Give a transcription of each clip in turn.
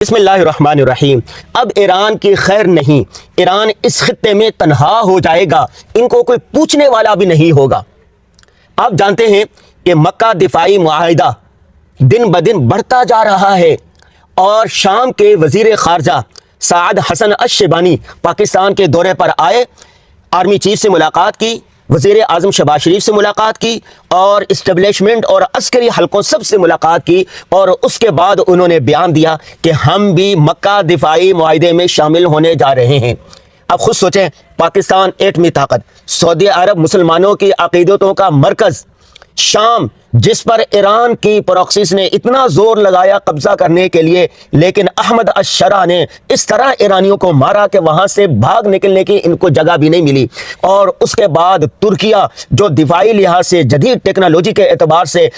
بسم اللہ الرحمن الرحیم۔ اب ایران کی خیر نہیں، ایران اس خطے میں تنہا ہو جائے گا، ان کو کوئی پوچھنے والا بھی نہیں ہوگا۔ آپ جانتے ہیں کہ مکہ دفاعی معاہدہ دن بدن بڑھتا جا رہا ہے، اور شام کے وزیر خارجہ سعد حسن الشیبانی پاکستان کے دورے پر آئے، آرمی چیف سے ملاقات کی، وزیر اعظم شہباز شریف سے ملاقات کی، اور اسٹیبلشمنٹ اور عسکری حلقوں سب سے ملاقات کی، اور اس کے بعد انہوں نے بیان دیا کہ ہم بھی مکہ دفاعی معاہدے میں شامل ہونے جا رہے ہیں۔ اب خود سوچیں، پاکستان ایٹمی طاقت، سعودی عرب مسلمانوں کی عقیدتوں کا مرکز، شام جس پر ایران کی پروکسیز نے اتنا زور لگایا قبضہ کرنے کے لیے، لیکن احمد الشرع نے اس طرح ایرانیوں کو مارا کہ وہاں سے بھاگ نکلنے کی ان کو جگہ بھی نہیں ملی۔ اور اس کے بعد ترکیہ جو دفاعی لحاظ سے جدید ٹیکنالوجی کے اعتبار سے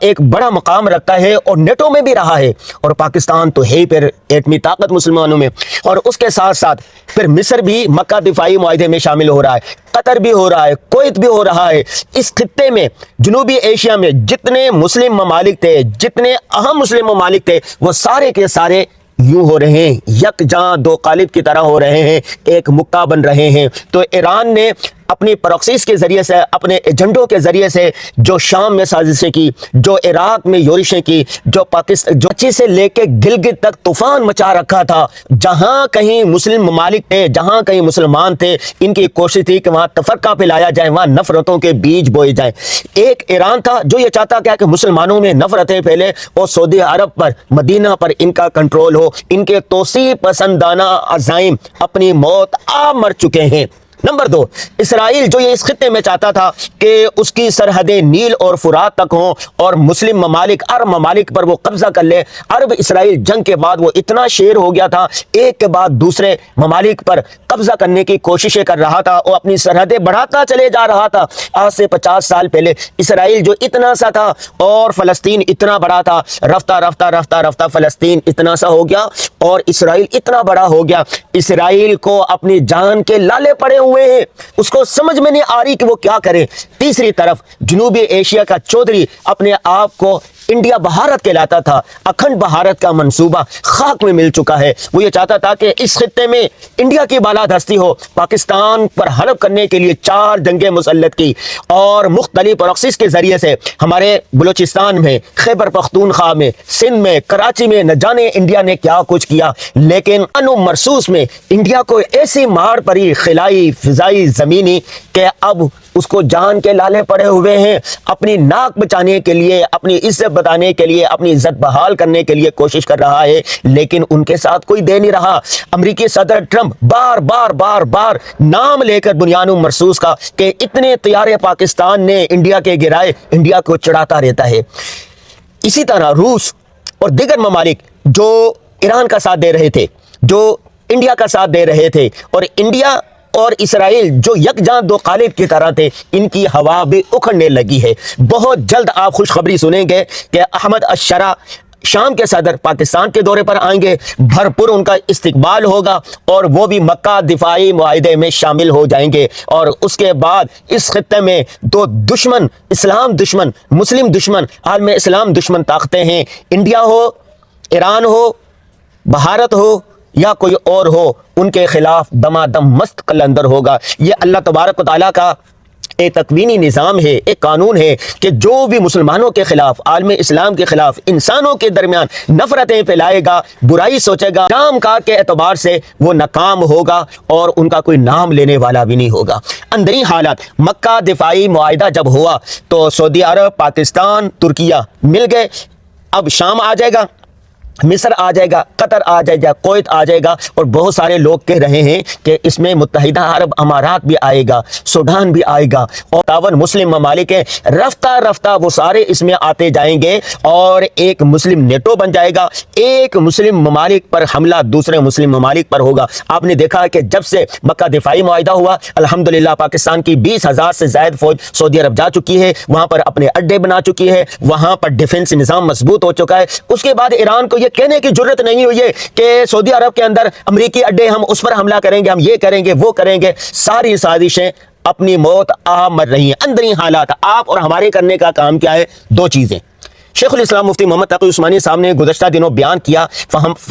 ایک بڑا مقام رکھتا ہے اور نیٹو میں بھی رہا ہے، اور پاکستان تو ہے ہی پھر ایٹمی طاقت مسلمانوں میں، اور اس کے ساتھ ساتھ پھر مصر بھی مکہ دفاعی معاہدے میں شامل ہو رہا ہے، قطر بھی ہو رہا ہے، کویت بھی ہو رہا ہے۔ اس خطے میں جنوبی ایشیا میں جتنے مسلم ممالک تھے، جتنے اہم مسلم ممالک تھے، وہ سارے کے سارے یوں ہو رہے ہیں، یکجاں دو قالب کی طرح ہو رہے ہیں، ایک مکہ بن رہے ہیں۔ تو ایران نے اپنی پروکسیز کے ذریعے سے، اپنے ایجنڈوں کے ذریعے سے جو شام میں سازشیں کی، جو عراق میں یورشیں کی، جو پاکستان جو کراچی سے لے کے گلگت تک طوفان مچا رکھا تھا، جہاں کہیں مسلم ممالک تھے، جہاں کہیں مسلمان تھے، ان کی کوشش تھی کہ وہاں تفرقہ پھیلایا جائے، وہاں نفرتوں کے بیج بوئے جائیں۔ ایک ایران تھا جو یہ چاہتا کیا کہ مسلمانوں میں نفرتیں پھیلے، اور سعودی عرب پر، مدینہ پر ان کا کنٹرول ہو۔ ان کے توسیع پسندانہ عزائم اپنی موت آپ مر چکے ہیں۔ نمبر دو، اسرائیل جو یہ اس خطے میں چاہتا تھا کہ اس کی سرحدیں نیل اور فرات تک ہوں، اور مسلم ممالک، عرب ممالک پر وہ قبضہ کر لے۔ عرب اسرائیل جنگ کے بعد وہ اتنا شیر ہو گیا تھا، ایک کے بعد دوسرے ممالک پر قبضہ کرنے کی کوششیں کر رہا تھا، اور اپنی سرحدیں بڑھاتا چلے جا رہا تھا۔ آج سے 50 سال پہلے اسرائیل جو اتنا سا تھا اور فلسطین اتنا بڑا تھا، رفتہ رفتہ رفتہ رفتہ فلسطین اتنا سا ہو گیا اور اسرائیل اتنا بڑا ہو گیا۔ اسرائیل کو اپنی جان کے لالے پڑے ہوئے ہیں، اس کو سمجھ میں نہیں آ رہی کہ وہ کیا کرے۔ تیسری طرف جنوبی ایشیا کا چودھری اپنے آپ کو انڈیا بھارت کہلاتا تھا، اکھنڈ بھارت کا منصوبہ خاک میں مل چکا ہے۔ وہ یہ چاہتا تھا کہ اس خطے میں انڈیا کی بالادستی ہو، پاکستان پر حلب کرنے کے لیے 4 جنگیں مسلط کی، اور مختلف پروکسیز کے ذریعے سے ہمارے بلوچستان میں، خیبر پختونخوا میں، سندھ میں، کراچی میں، نہ جانے انڈیا نے کیا کچھ کیا۔ لیکن انو مرسوس میں انڈیا کو ایسی مار پڑی، خلائی، فضائی، زمینی، کہ اب اس کو جان کے لالے پڑے ہوئے ہیں، اپنی ناک بچانے کے لیے، اپنی عزت بتانے کے لیے، اپنی عزت بحال کرنے کے لیے کوشش کر رہا ہے، لیکن ان کے ساتھ کوئی دے نہیں رہا۔ امریکی صدر ٹرمپ بار بار بار بار نام لے کر بنیانو مرسوس کا کہ اتنے طیارے پاکستان نے انڈیا کے گرائے، انڈیا کو چڑھاتا رہتا ہے۔ اسی طرح روس اور دیگر ممالک جو ایران کا ساتھ دے رہے تھے، جو انڈیا کا ساتھ دے رہے تھے، اور انڈیا اور اسرائیل جو یکجاں دو قالب کی طرح تھے، ان کی ہوا بھی اکھڑنے لگی ہے۔ بہت جلد آپ خوشخبری سنیں گے کہ احمد الشرع شام کے صدر پاکستان کے دورے پر آئیں گے، بھرپور ان کا استقبال ہوگا، اور وہ بھی مکہ دفاعی معاہدے میں شامل ہو جائیں گے۔ اور اس کے بعد اس خطے میں دو دشمن، اسلام دشمن، مسلم دشمن، عالم اسلام دشمن طاقتیں ہیں، انڈیا ہو، ایران ہو، بھارت ہو یا کوئی اور ہو، ان کے خلاف دمادم مست قلندر ہوگا۔ یہ اللہ تبارک و تعالیٰ کا ایک تکوینی نظام ہے، ایک قانون ہے کہ جو بھی مسلمانوں کے خلاف، عالم اسلام کے خلاف، انسانوں کے درمیان نفرتیں پھیلائے گا، برائی سوچے گا، کام کاج کے اعتبار سے وہ ناکام ہوگا، اور ان کا کوئی نام لینے والا بھی نہیں ہوگا۔ اندری حالات، مکہ دفاعی معاہدہ جب ہوا تو سعودی عرب، پاکستان، ترکیہ مل گئے۔ اب شام آ جائے گا، مصر آ جائے گا، قطر آ جائے گا، کویت آ جائے گا، اور بہت سارے لوگ کہہ رہے ہیں کہ اس میں متحدہ عرب امارات بھی آئے گا، سوڈان بھی آئے گا، اور 57 مسلم ممالک ہیں، رفتہ رفتہ وہ سارے اس میں آتے جائیں گے، اور ایک مسلم نیٹو بن جائے گا۔ ایک مسلم ممالک پر حملہ دوسرے مسلم ممالک پر ہوگا۔ آپ نے دیکھا کہ جب سے مکہ دفاعی معاہدہ ہوا، الحمدللہ پاکستان کی 20,000 سے زائد فوج سعودی عرب جا چکی ہے، وہاں پر اپنے اڈے بنا چکی ہے، وہاں پر ڈیفنس نظام مضبوط ہو چکا ہے۔ اس کے بعد ایران کو یہ کہنے کی جرت نہیں ہوئی ہے کہ سعودی عرب کے اندر امریکی اڈے، ہم اس پر حملہ کریں گے، ہم یہ کریں گے، وہ کریں گے۔ ساری سازشیں اپنی موت مر رہی ہیں۔ اندری حالات، آپ اور ہمارے کرنے کا کام کیا ہے؟ 2 چیزیں۔ شیخ الاسلام مفتی محمد تقی عثمانی صاحب نے گزشتہ دنوں بیان کیا،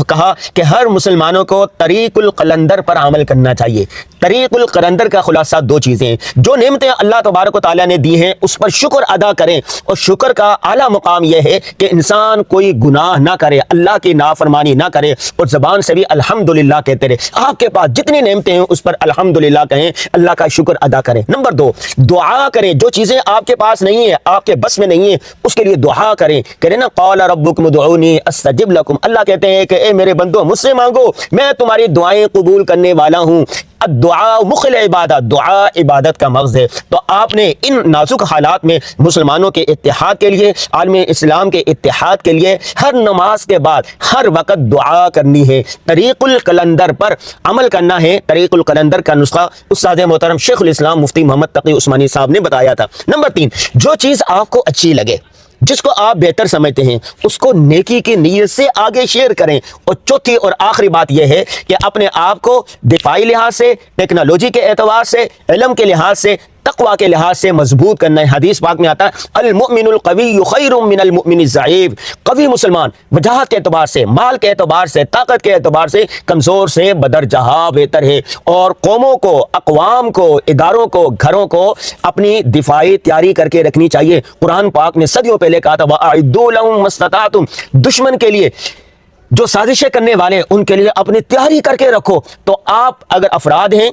کہا کہ ہر مسلمانوں کو طریق القلندر پر عمل کرنا چاہیے۔ طریق القلندر کا خلاصہ دو چیزیں ہیں، جو نعمتیں اللہ تبارک و تعالیٰ نے دی ہیں اس پر شکر ادا کریں، اور شکر کا اعلیٰ مقام یہ ہے کہ انسان کوئی گناہ نہ کرے، اللہ کی نافرمانی نہ کرے، اور زبان سے بھی الحمدللہ کہتے رہے۔ آپ کے پاس جتنی نعمتیں ہیں اس پر الحمدللہ کہیں، اللہ کا شکر ادا کریں۔ نمبر دو، دعا کریں، جو چیزیں آپ کے پاس نہیں ہیں، آپ کے بس میں نہیں ہیں، اس کے لیے دعا کریں۔ کہتے ہیں نا قال ربکم ادعونی استجب لکم، اللہ کہتے ہیں کہ اے میرے بندو مجھ سے مانگو، میں تمہاری دعائیں قبول کرنے والا ہوں۔ الدعاء مخل عبادت، دعا عبادت کا مغز ہے۔ تو آپ نے ان نازک حالات میں مسلمانوں کے اتحاد کے لیے، عالم اسلام کے اتحاد کے لیے ہر نماز کے بعد ہر وقت دعا کرنی ہے، طریق القلندر پر عمل کرنا ہے۔ طریق القلندر کا نسخہ استاد محترم شیخ الاسلام مفتی محمد تقی عثمانی صاحب نے بتایا تھا۔ نمبر 3، جو چیز آپ کو اچھی لگے، جس کو آپ بہتر سمجھتے ہیں، اس کو نیکی کی نیت سے آگے شیئر کریں۔ اور چوتھی اور آخری بات یہ ہے کہ اپنے آپ کو دفاعی لحاظ سے، ٹیکنالوجی کے اعتبار سے، علم کے لحاظ سے، تقوی کے لحاظ سے مضبوط کرنا ہے۔ حدیث پاک میں آتا ہے المؤمن القوی خیر من المؤمن الضعیف، قوی مسلمان وجاہت کے اعتبار سے، مال کے اعتبار سے، طاقت کے اعتبار سے کمزور سے بدرجہ بہتر ہے۔ اور قوموں کو، اقوام کو، اداروں کو، گھروں کو اپنی دفاعی تیاری کر کے رکھنی چاہیے۔ قرآن پاک نے صدیوں پہلے کہا تھا وَأَعِدُّوا لَهُم مَا اسْتَطَعْتُمْ، دشمن کے لیے جو سازشیں کرنے والے ان کے لیے اپنی تیاری کر کے رکھو۔ تو آپ اگر افراد ہیں،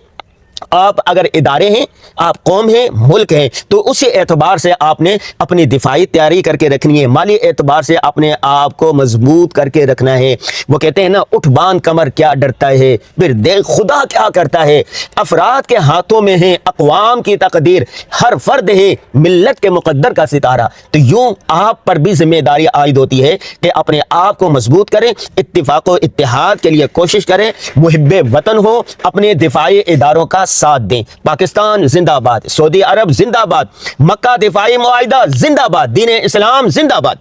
آپ اگر ادارے ہیں، آپ قوم ہیں، ملک ہیں، تو اسی اعتبار سے آپ نے اپنی دفاعی تیاری کر کے رکھنی ہے، مالی اعتبار سے اپنے آپ کو مضبوط کر کے رکھنا ہے۔ وہ کہتے ہیں نا اٹھ باندھ کمر کیا ڈرتا ہے، پھر دیکھ خدا کیا کرتا ہے۔ افراد کے ہاتھوں میں ہے اقوام کی تقدیر، ہر فرد ہے ملت کے مقدر کا ستارہ۔ تو یوں آپ پر بھی ذمہ داری عائد ہوتی ہے کہ اپنے آپ کو مضبوط کریں، اتفاق و اتحاد کے لیے کوشش کریں، محب وطن ہو، اپنے دفاعی اداروں کا ساتھ دیں۔ پاکستان زندہ باد، سعودی عرب زندہ باد، مکہ دفاعی معاہدہ زندہ باد، دین اسلام زندہ باد۔